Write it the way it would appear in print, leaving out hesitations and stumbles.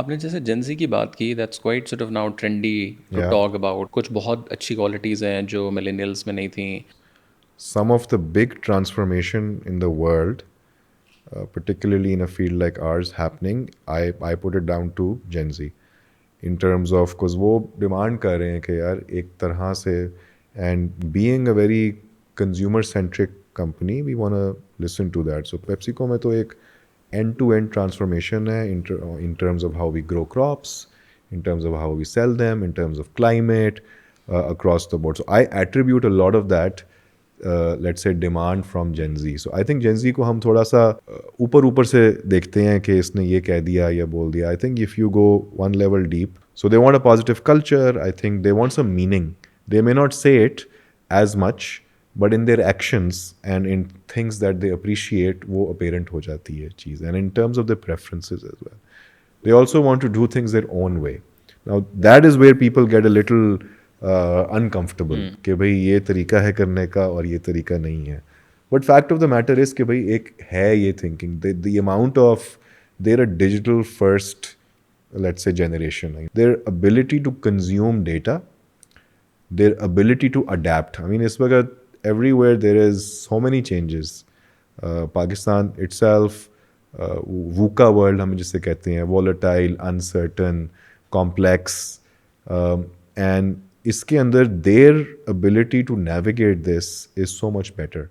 आपने जैसे जेंजी की बात की, that's quite sort of now trendy to Yeah. Talk about. कुछ बहुत अच्छी क्वालिटीज़ हैं जो मिलेनियल्स में नहीं थी। Some of the big transformation in the world, particularly in a field like ours, happening, I put it down to Gen Z. In terms of, because वो demand कर रहे हैं कि यार एक तरह से, and being a very consumer centric company, we want to listen to that. So PepsiCo में तो एक end to end transformation है in terms of how we grow crops, in terms of how we sell them, in terms of climate, across the board. So I attribute a lot of that, let's say, demand from Gen Z. So I think Gen Z को हम थोड़ा सा ऊपर ऊपर से देखते हैं कि इसने ये कह दिया या बोल दिया. I think if you go one level deep, so they want a positive culture. I think they want some meaning. They may not say it as much, but in their actions and in things that they appreciate, वो apparent हो जाती है चीज़. And in terms of their preferences as well. They also want to do things their own way. Now that is where people get a little uncomfortable कि भाई ये तरीका है करने का और ये तरीका नहीं है. But fact of the matter is कि भाई एक है ये thinking. The amount of, they're a digital first, let's say, generation. Their ability to consume data, their ability to adapt. I mean, इस वक्त everywhere there is so many changes. Pakistan itself, VUCA world हम जिसे कहते हैं, volatile, uncertain, complex, and इसके अंदर their ability to navigate this is so much better.